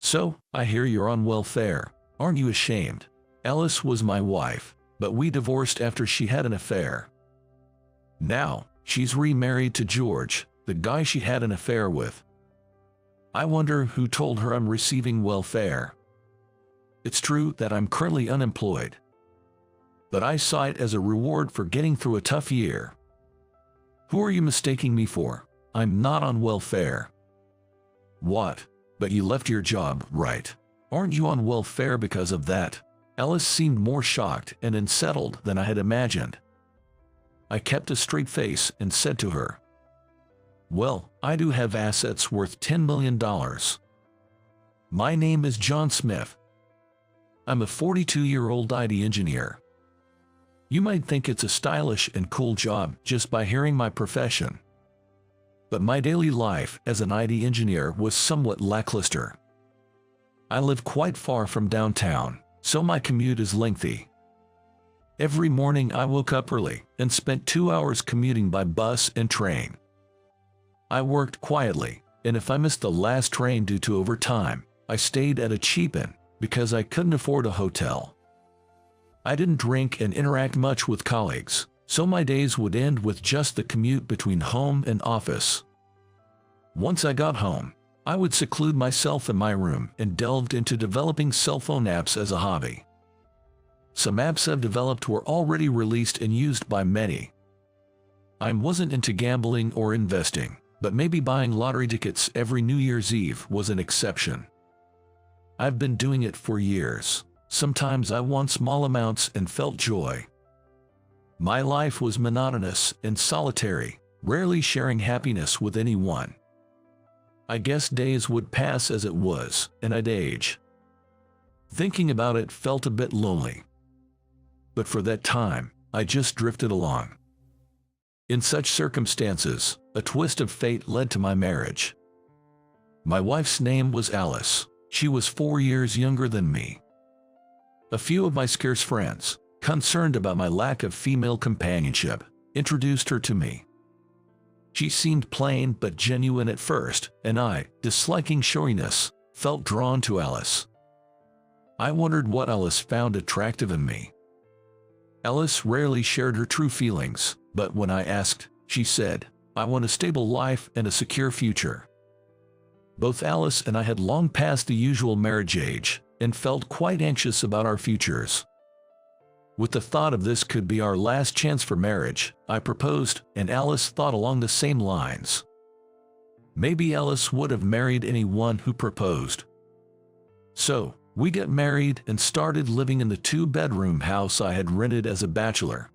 So, I hear you're on welfare. Aren't you ashamed? Alice was my wife, but we divorced after she had an affair. Now, she's remarried to George, the guy she had an affair with. I wonder who told her I'm receiving welfare. It's true that I'm currently unemployed, but I saw it as a reward for getting through a tough year. Who are you mistaking me for? I'm not on welfare. What? But you left your job, right? Aren't you on welfare because of that? Alice seemed more shocked and unsettled than I had imagined. I kept a straight face and said to her, "Well, I do have assets worth $10 million. My name is John Smith. I'm a 42-year-old IT engineer. You might think it's a stylish and cool job just by hearing my profession. But my daily life as an IT engineer was somewhat lackluster. I live quite far from downtown, so my commute is lengthy. Every morning I woke up early and spent 2 hours commuting by bus and train. I worked quietly, and if I missed the last train due to overtime, I stayed at a cheap inn because I couldn't afford a hotel. I didn't drink and interact much with colleagues, so my days would end with just the commute between home and office. Once I got home, I would seclude myself in my room and delved into developing cell phone apps as a hobby. Some apps I've developed were already released and used by many. I wasn't into gambling or investing, but maybe buying lottery tickets every New Year's Eve was an exception. I've been doing it for years. Sometimes I won small amounts and felt joy. My life was monotonous and solitary, rarely sharing happiness with anyone. I guess days would pass as it was, and I'd age. Thinking about it felt a bit lonely. But for that time, I just drifted along. In such circumstances, a twist of fate led to my marriage. My wife's name was Alice. She was 4 years younger than me. A few of my scarce friends, concerned about my lack of female companionship, introduced her to me. She seemed plain but genuine at first, and I, disliking showiness, felt drawn to Alice. I wondered what Alice found attractive in me. Alice rarely shared her true feelings, but when I asked, she said, "I want a stable life and a secure future." Both Alice and I had long passed the usual marriage age, and felt quite anxious about our futures. With the thought of this could be our last chance for marriage, I proposed, and Alice thought along the same lines. Maybe Alice would have married anyone who proposed. So, we got married and started living in the 2-bedroom house I had rented as a bachelor.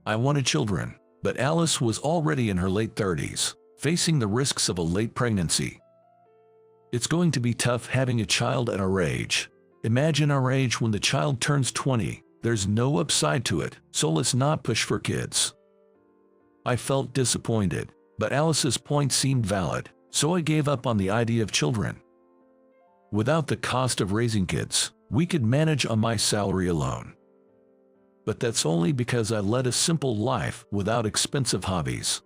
I wanted children, but Alice was already in her late 30s, facing the risks of a late pregnancy. It's going to be tough having a child at our age. Imagine our age when the child turns 20. There's no upside to it, so let's not push for kids. I felt disappointed, but Alice's point seemed valid, so I gave up on the idea of children. Without the cost of raising kids, we could manage on my salary alone. But that's only because I led a simple life without expensive hobbies.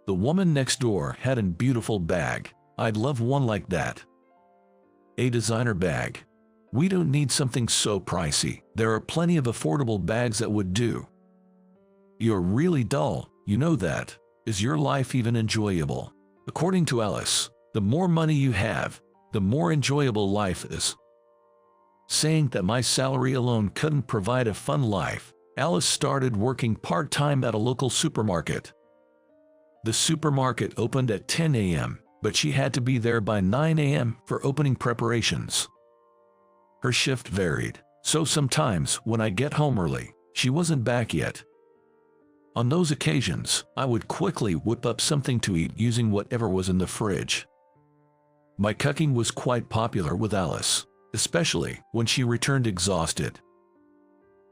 The woman next door had a beautiful bag. I'd love one like that. A designer bag. We don't need something so pricey. There are plenty of affordable bags that would do. You're really dull, you know that. Is your life even enjoyable? According to Alice, the more money you have, the more enjoyable life is. Saying that my salary alone couldn't provide a fun life, Alice started working part-time at a local supermarket. The supermarket opened at 10 a.m., but she had to be there by 9 a.m. for opening preparations. Her shift varied, so sometimes when I get home early, she wasn't back yet. On those occasions, I would quickly whip up something to eat using whatever was in the fridge. My cooking was quite popular with Alice, especially when she returned exhausted.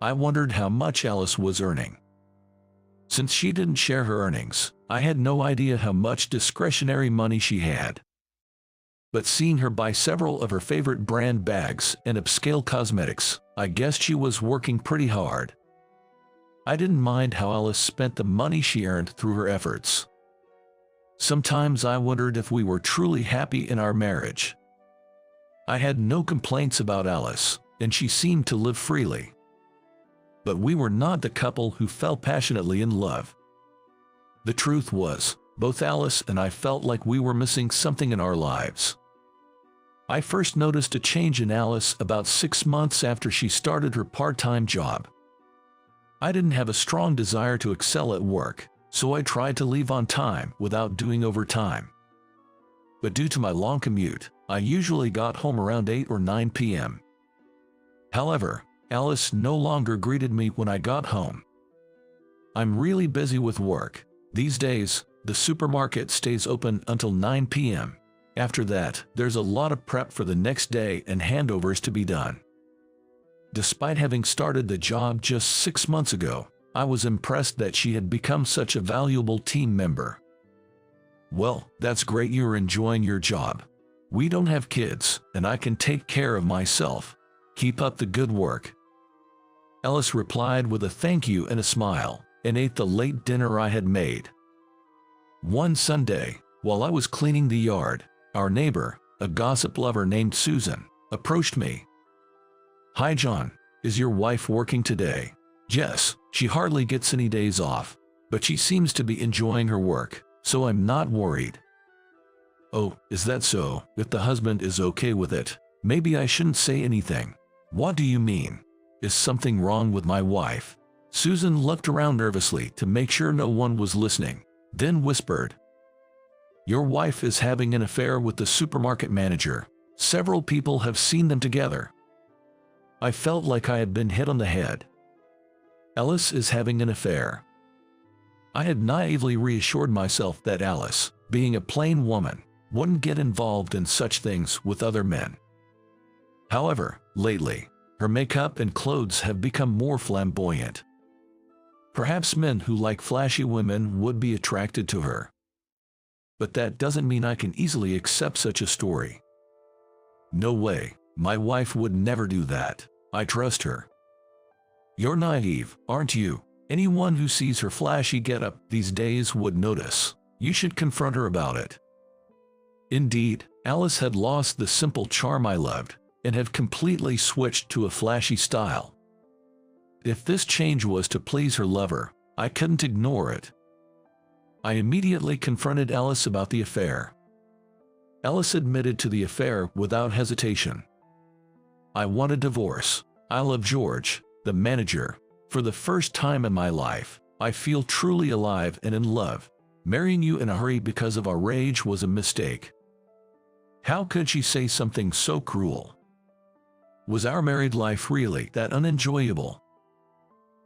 I wondered how much Alice was earning. Since she didn't share her earnings, I had no idea how much discretionary money she had. But seeing her buy several of her favorite brand bags and upscale cosmetics, I guessed she was working pretty hard. I didn't mind how Alice spent the money she earned through her efforts. Sometimes I wondered if we were truly happy in our marriage. I had no complaints about Alice, and she seemed to live freely. But we were not the couple who fell passionately in love. The truth was, both Alice and I felt like we were missing something in our lives. I first noticed a change in Alice about 6 months after she started her part-time job. I didn't have a strong desire to excel at work, so I tried to leave on time without doing overtime. But due to my long commute, I usually got home around 8 or 9 p.m. However, Alice no longer greeted me when I got home. "I'm really busy with work. These days, the supermarket stays open until 9 p.m. After that, there's a lot of prep for the next day and handovers to be done." Despite having started the job just 6 months ago, I was impressed that she had become such a valuable team member. "Well, that's great you're enjoying your job. We don't have kids, and I can take care of myself. Keep up the good work." Alice replied with a thank you and a smile, and ate the late dinner I had made. One Sunday, while I was cleaning the yard, our neighbor, a gossip lover named Susan, approached me. "Hi John, is your wife working today?" "Yes, she hardly gets any days off, but she seems to be enjoying her work, so I'm not worried." "Oh, is that so? If the husband is okay with it, maybe I shouldn't say anything." "What do you mean? Is something wrong with my wife?" Susan looked around nervously to make sure no one was listening, then whispered, "Your wife is having an affair with the supermarket manager. Several people have seen them together." I felt like I had been hit on the head. Alice is having an affair. I had naively reassured myself that Alice, being a plain woman, wouldn't get involved in such things with other men. However, lately, her makeup and clothes have become more flamboyant. Perhaps men who like flashy women would be attracted to her. But that doesn't mean I can easily accept such a story. No way, my wife would never do that. I trust her. "You're naive, aren't you? Anyone who sees her flashy getup these days would notice. You should confront her about it." Indeed, Alice had lost the simple charm I loved, and had completely switched to a flashy style. If this change was to please her lover, I couldn't ignore it. I immediately confronted Alice about the affair. Alice admitted to the affair without hesitation. "I want a divorce. I love George, the manager. For the first time in my life, I feel truly alive and in love. Marrying you in a hurry because of our rage was a mistake." How could she say something so cruel? Was our married life really that unenjoyable?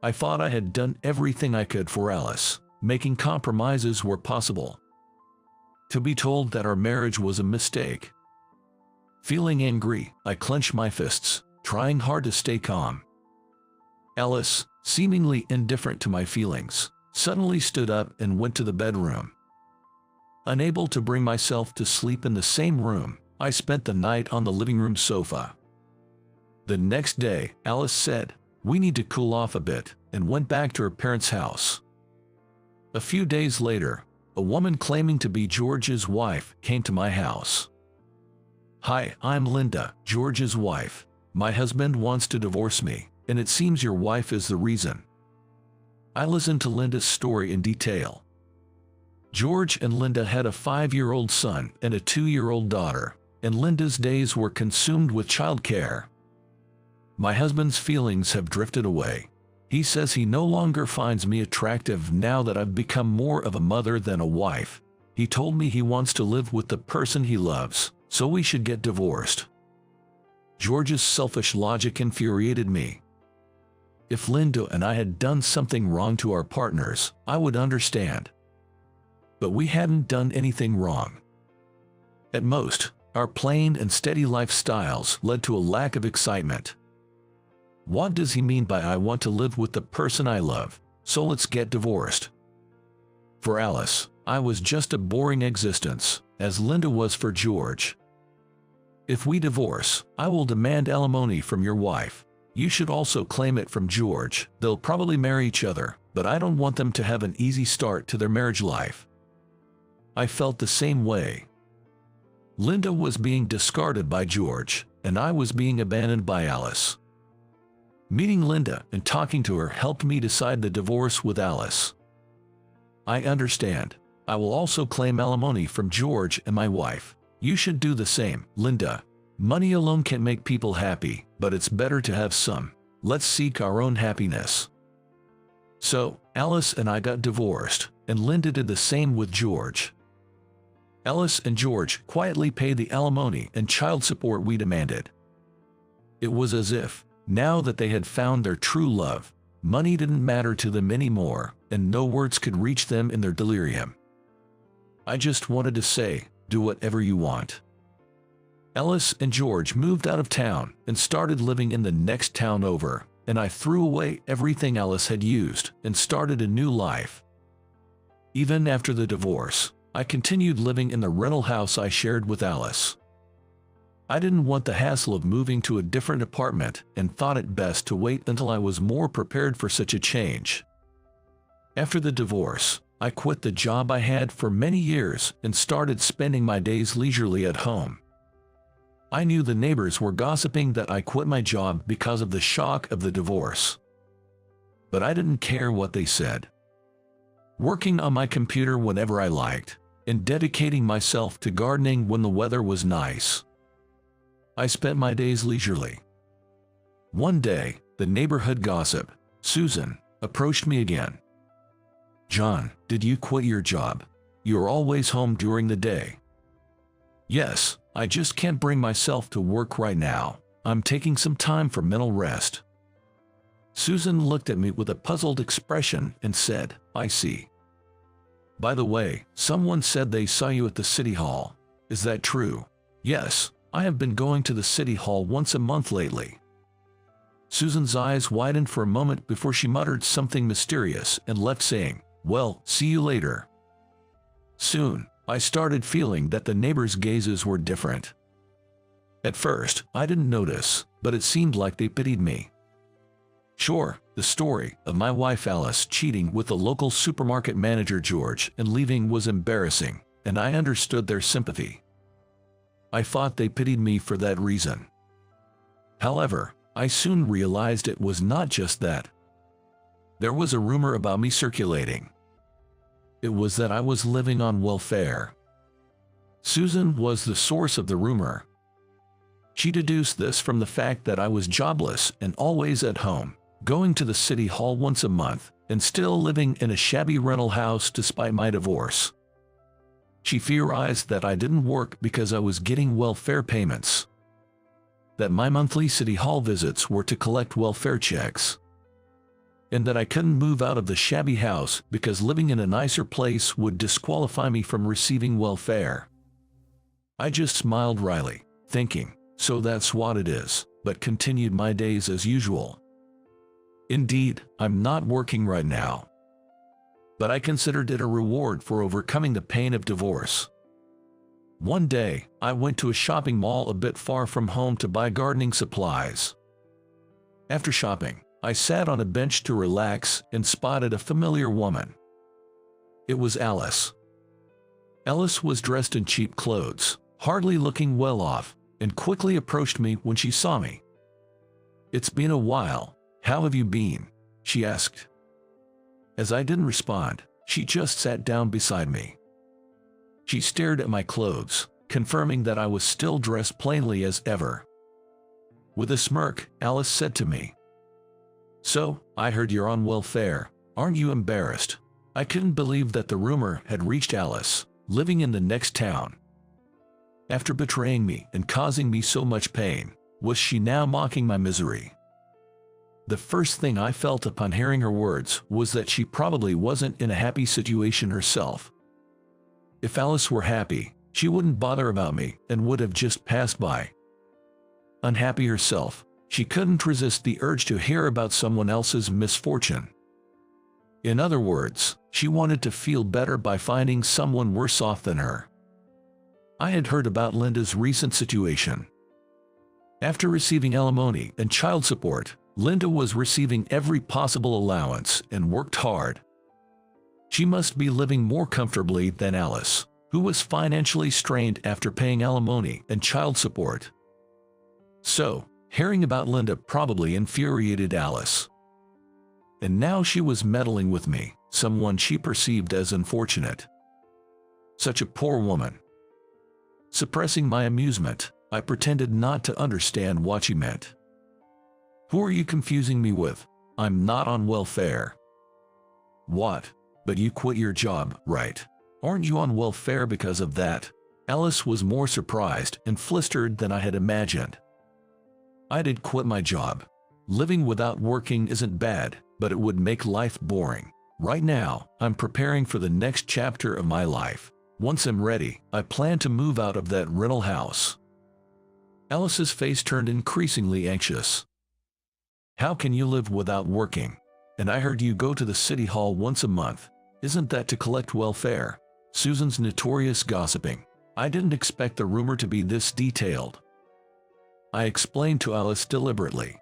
I thought I had done everything I could for Alice, making compromises where possible. To be told that our marriage was a mistake. Feeling angry, I clenched my fists, trying hard to stay calm. Alice, seemingly indifferent to my feelings, suddenly stood up and went to the bedroom. Unable to bring myself to sleep in the same room, I spent the night on the living room sofa. The next day, Alice said, "We need to cool off a bit," and went back to her parents' house. A few days later, a woman claiming to be George's wife came to my house. "Hi, I'm Linda, George's wife. My husband wants to divorce me, and it seems your wife is the reason." I listened to Linda's story in detail. George and Linda had a 5-year-old son and a 2-year-old daughter, and Linda's days were consumed with childcare. "My husband's feelings have drifted away. He says he no longer finds me attractive now that I've become more of a mother than a wife. He told me he wants to live with the person he loves, so we should get divorced." George's selfish logic infuriated me. If Linda and I had done something wrong to our partners, I would understand. But we hadn't done anything wrong. At most, our plain and steady lifestyles led to a lack of excitement. What does he mean by "I want to live with the person I love, so let's get divorced"? For Alice, I was just a boring existence, as Linda was for George. "If we divorce, I will demand alimony from your wife. You should also claim it from George. They'll probably marry each other, but I don't want them to have an easy start to their marriage life." I felt the same way. Linda was being discarded by George, and I was being abandoned by Alice. Meeting Linda and talking to her helped me decide the divorce with Alice. I understand. I will also claim alimony from George and my wife. You should do the same, Linda. Money alone can't make people happy, but it's better to have some. Let's seek our own happiness. So, Alice and I got divorced, and Linda did the same with George. Alice and George quietly paid the alimony and child support we demanded. It was as if, now that they had found their true love, money didn't matter to them anymore, and no words could reach them in their delirium. I just wanted to say, do whatever you want. Alice and George moved out of town and started living in the next town over, and I threw away everything Alice had used and started a new life. Even after the divorce, I continued living in the rental house I shared with Alice. I didn't want the hassle of moving to a different apartment and thought it best to wait until I was more prepared for such a change. After the divorce, I quit the job I had for many years and started spending my days leisurely at home. I knew the neighbors were gossiping that I quit my job because of the shock of the divorce. But I didn't care what they said. Working on my computer whenever I liked, and dedicating myself to gardening when the weather was nice. I spent my days leisurely. One day, the neighborhood gossip, Susan, approached me again. John, did you quit your job? You're always home during the day. Yes, I just can't bring myself to work right now. I'm taking some time for mental rest. Susan looked at me with a puzzled expression and said, I see. By the way, someone said they saw you at the city hall. Is that true? Yes, I have been going to the city hall once a month lately. Susan's eyes widened for a moment before she muttered something mysterious and left saying, well, see you later. Soon, I started feeling that the neighbors' gazes were different. At first, I didn't notice, but it seemed like they pitied me. Sure, the story of my wife Alice cheating with the local supermarket manager George and leaving was embarrassing, and I understood their sympathy. I thought they pitied me for that reason. However, I soon realized it was not just that. There was a rumor about me circulating. It was that I was living on welfare. Susan was the source of the rumor. She deduced this from the fact that I was jobless and always at home, going to the city hall once a month, and still living in a shabby rental house despite my divorce. She theorized that I didn't work because I was getting welfare payments. That my monthly city hall visits were to collect welfare checks. And that I couldn't move out of the shabby house because living in a nicer place would disqualify me from receiving welfare. I just smiled wryly, thinking, so that's what it is, but continued my days as usual. Indeed, I'm not working right now. But I considered it a reward for overcoming the pain of divorce. One day, I went to a shopping mall a bit far from home to buy gardening supplies. After shopping, I sat on a bench to relax and spotted a familiar woman. It was Alice. Alice was dressed in cheap clothes, hardly looking well off, and quickly approached me when she saw me. It's been a while. How have you been? She asked. As I didn't respond, she just sat down beside me. She stared at my clothes, confirming that I was still dressed plainly as ever. With a smirk, Alice said to me, so, I heard you're on welfare. Aren't you embarrassed? I couldn't believe that the rumor had reached Alice, living in the next town. After betraying me and causing me so much pain, was she now mocking my misery? The first thing I felt upon hearing her words was that she probably wasn't in a happy situation herself. If Alice were happy, she wouldn't bother about me and would have just passed by. Unhappy herself, she couldn't resist the urge to hear about someone else's misfortune. In other words, she wanted to feel better by finding someone worse off than her. I had heard about Linda's recent situation. After receiving alimony and child support, Linda was receiving every possible allowance and worked hard. She must be living more comfortably than Alice, who was financially strained after paying alimony and child support. So, hearing about Linda probably infuriated Alice. And now she was meddling with me, someone she perceived as unfortunate. Such a poor woman. Suppressing my amusement, I pretended not to understand what she meant. Who are you confusing me with? I'm not on welfare. What? But you quit your job, right? Aren't you on welfare because of that? Alice was more surprised and flustered than I had imagined. I did quit my job. Living without working isn't bad, but it would make life boring. Right now, I'm preparing for the next chapter of my life. Once I'm ready, I plan to move out of that rental house. Alice's face turned increasingly anxious. How can you live without working? And I heard you go to the city hall once a month. Isn't that to collect welfare? Susan's notorious gossiping. I didn't expect the rumor to be this detailed. I explained to Alice deliberately.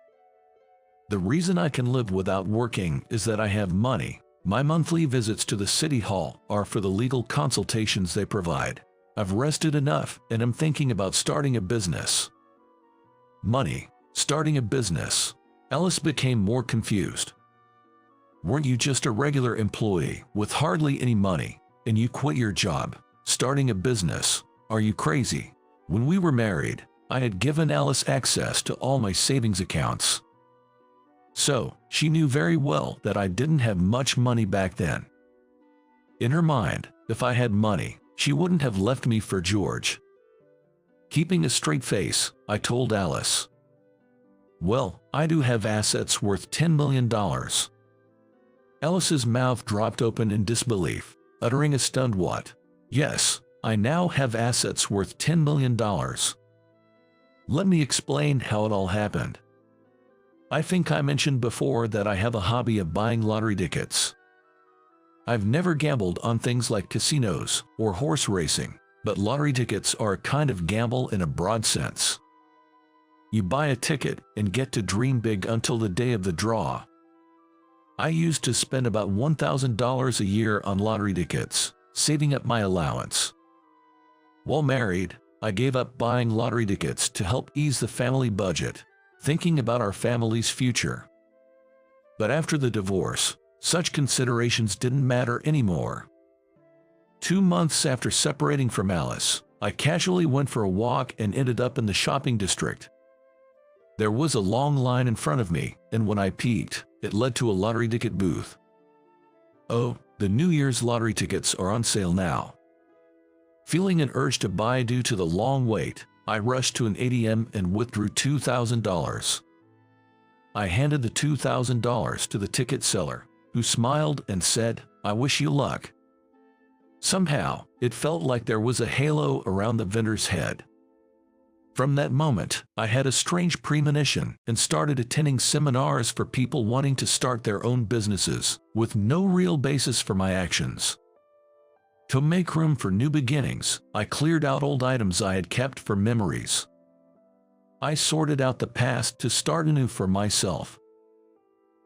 The reason I can live without working is that I have money. My monthly visits to the city hall are for the legal consultations they provide. I've rested enough and am thinking about starting a business. Money. Starting a business. Alice became more confused. Weren't you just a regular employee with hardly any money, and you quit your job, starting a business? Are you crazy? When we were married, I had given Alice access to all my savings accounts. So, she knew very well that I didn't have much money back then. In her mind, if I had money, she wouldn't have left me for George. Keeping a straight face, I told Alice. Well, I do have assets worth $10 million. Alice's mouth dropped open in disbelief, uttering a stunned what? Yes, I now have assets worth $10 million. Let me explain how it all happened. I think I mentioned before that I have a hobby of buying lottery tickets. I've never gambled on things like casinos or horse racing, but lottery tickets are a kind of gamble in a broad sense. You buy a ticket and get to dream big until the day of the draw. I used to spend about $1,000 a year on lottery tickets, saving up my allowance. While married, I gave up buying lottery tickets to help ease the family budget, thinking about our family's future. But after the divorce, such considerations didn't matter anymore. 2 months after separating from Alice, I casually went for a walk and ended up in the shopping district. There was a long line in front of me, and when I peeked, it led to a lottery ticket booth. Oh, the New Year's lottery tickets are on sale now. Feeling an urge to buy due to the long wait, I rushed to an ATM and withdrew $2,000. I handed the $2,000 to the ticket seller, who smiled and said, "I wish you luck." Somehow, it felt like there was a halo around the vendor's head. From that moment, I had a strange premonition and started attending seminars for people wanting to start their own businesses, with no real basis for my actions. To make room for new beginnings, I cleared out old items I had kept for memories. I sorted out the past to start anew for myself.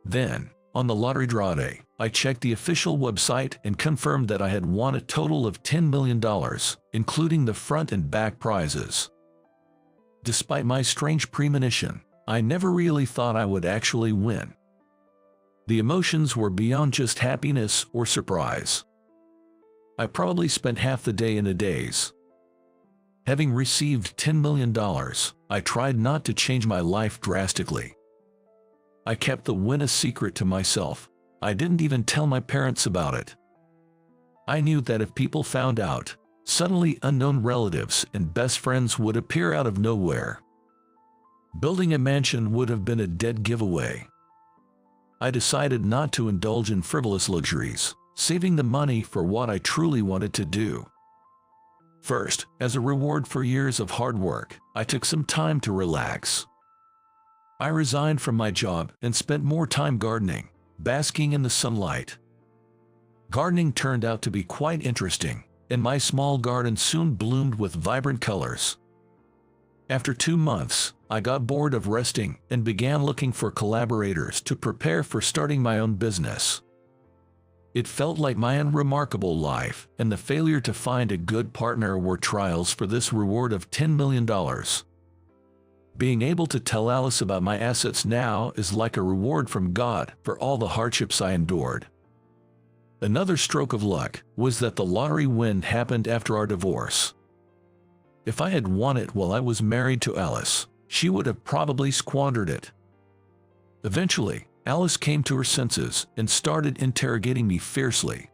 Then, on the lottery draw day, I checked the official website and confirmed that I had won a total of $10 million, including the front and back prizes. Despite my strange premonition, I never really thought I would actually win. The emotions were beyond just happiness or surprise. I probably spent half the day in a daze. Having received $10 million, I tried not to change my life drastically. I kept the win a secret to myself. I didn't even tell my parents about it. I knew that if people found out, suddenly unknown relatives and best friends would appear out of nowhere. Building a mansion would have been a dead giveaway. I decided not to indulge in frivolous luxuries, saving the money for what I truly wanted to do. First, as a reward for years of hard work, I took some time to relax. I resigned from my job and spent more time gardening, basking in the sunlight. Gardening turned out to be quite interesting, and my small garden soon bloomed with vibrant colors. After 2 months, I got bored of resting and began looking for collaborators to prepare for starting my own business. It felt like my unremarkable life and the failure to find a good partner were trials for this reward of $10 million. Being able to tell Alice about my assets now is like a reward from God for all the hardships I endured. Another stroke of luck was that the lottery win happened after our divorce. If I had won it while I was married to Alice, she would have probably squandered it. Eventually, Alice came to her senses and started interrogating me fiercely.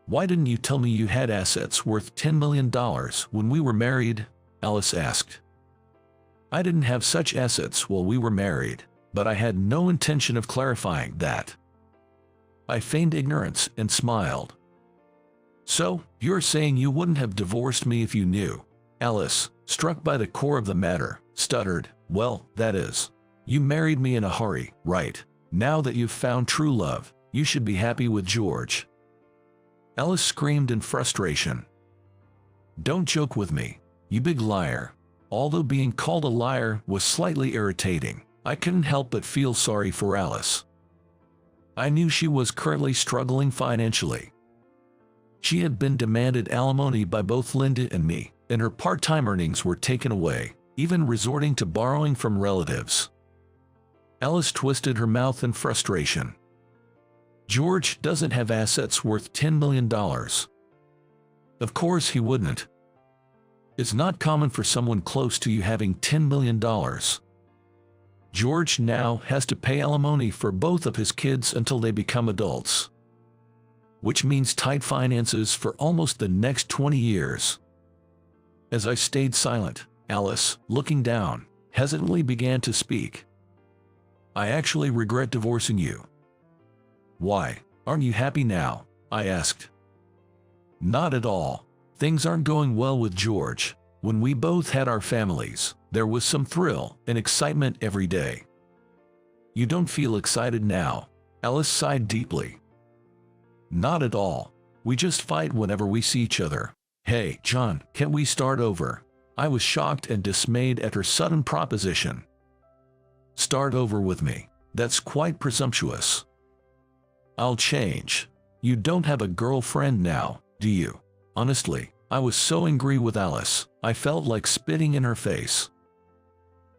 "Why didn't you tell me you had assets worth $10 million when we were married?" Alice asked. "I didn't have such assets while we were married, but I had no intention of clarifying that." I feigned ignorance and smiled. "So, you're saying you wouldn't have divorced me if you knew?" Alice, struck by the core of the matter, stuttered. "Well, that is, you married me in a hurry, right? Now that you've found true love, you should be happy with George." Alice screamed in frustration. "Don't joke with me, you big liar." Although being called a liar was slightly irritating, I couldn't help but feel sorry for Alice. I knew she was currently struggling financially. She had been demanded alimony by both Linda and me, and her part-time earnings were taken away, even resorting to borrowing from relatives. Alice twisted her mouth in frustration. "George doesn't have assets worth $10 million. Of course he wouldn't. It's not common for someone close to you having $10 million. George now has to pay alimony for both of his kids until they become adults, which means tight finances for almost the next 20 years. As I stayed silent, Alice, looking down, hesitantly began to speak. "I actually regret divorcing you." "Why, aren't you happy now?" I asked. "Not at all. Things aren't going well with George. When we both had our families, there was some thrill and excitement every day." "You don't feel excited now?" Alice sighed deeply. "Not at all. We just fight whenever we see each other." "Hey, John, can't we start over?" I was shocked and dismayed at her sudden proposition. "Start over with me? That's quite presumptuous." "I'll change. You don't have a girlfriend now, do you?" Honestly, I was so angry with Alice, I felt like spitting in her face.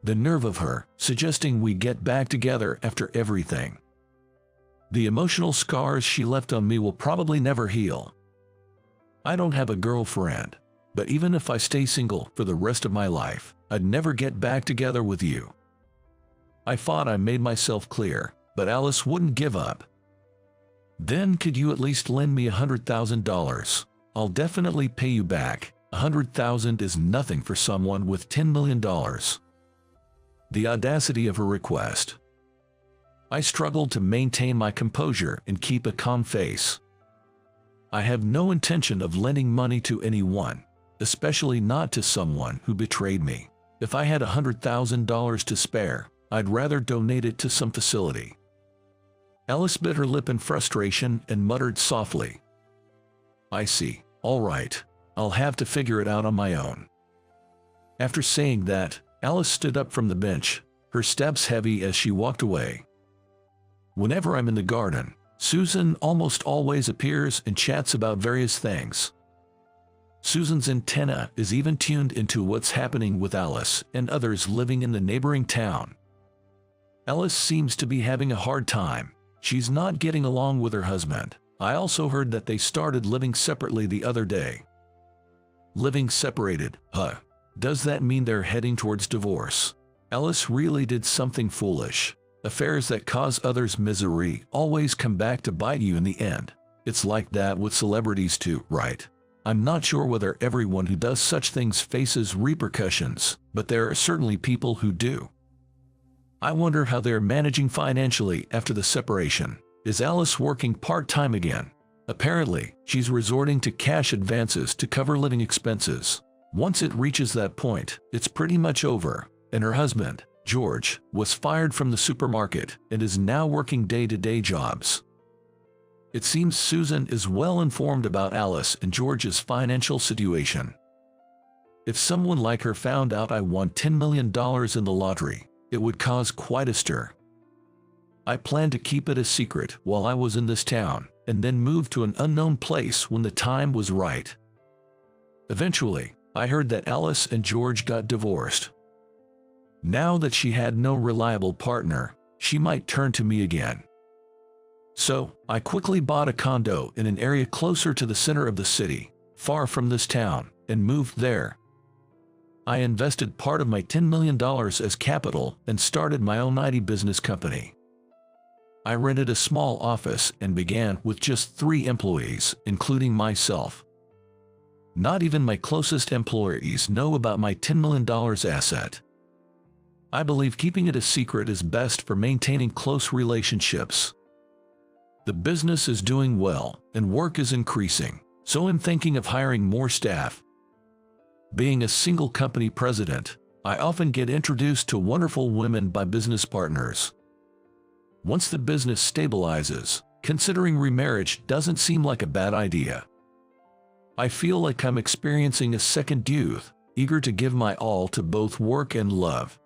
The nerve of her, suggesting we get back together after everything. The emotional scars she left on me will probably never heal. "I don't have a girlfriend, but even if I stay single for the rest of my life, I'd never get back together with you." I thought I made myself clear, but Alice wouldn't give up. "Then could you at least lend me $100,000? I'll definitely pay you back. $100,000 is nothing for someone with $10 million. The audacity of her request. I struggled to maintain my composure and keep a calm face. I have no intention of lending money to anyone, especially not to someone who betrayed me. If I had $100,000 to spare, I'd rather donate it to some facility." Alice bit her lip in frustration and muttered softly, "I see. All right. I'll have to figure it out on my own." After saying that, Alice stood up from the bench, her steps heavy as she walked away. Whenever I'm in the garden, Susan almost always appears and chats about various things. Susan's antenna is even tuned into what's happening with Alice and others living in the neighboring town. Alice seems to be having a hard time. She's not getting along with her husband. I also heard that they started living separately the other day. Living separated, huh? Does that mean they're heading towards divorce? Alice really did something foolish. Affairs that cause others misery always come back to bite you in the end. It's like that with celebrities too, right? I'm not sure whether everyone who does such things faces repercussions, but there are certainly people who do. I wonder how they're managing financially after the separation. Is Alice working part-time again? Apparently, she's resorting to cash advances to cover living expenses. Once it reaches that point, it's pretty much over, and her husband, George, was fired from the supermarket and is now working day-to-day jobs. It seems Susan is well informed about Alice and George's financial situation. If someone like her found out I won $10 million in the lottery, it would cause quite a stir. I planned to keep it a secret while I was in this town, and then moved to an unknown place when the time was right. Eventually, I heard that Alice and George got divorced. Now that she had no reliable partner, she might turn to me again. So, I quickly bought a condo in an area closer to the center of the city, far from this town, and moved there. I invested part of my $10 million as capital and started my own IT business company. I rented a small office and began with just 3 employees, including myself. Not even my closest employees know about my $10 million asset. I believe keeping it a secret is best for maintaining close relationships. The business is doing well, and work is increasing, so I'm thinking of hiring more staff. Being a single company president, I often get introduced to wonderful women by business partners. Once the business stabilizes, considering remarriage doesn't seem like a bad idea. I feel like I'm experiencing a second youth, eager to give my all to both work and love.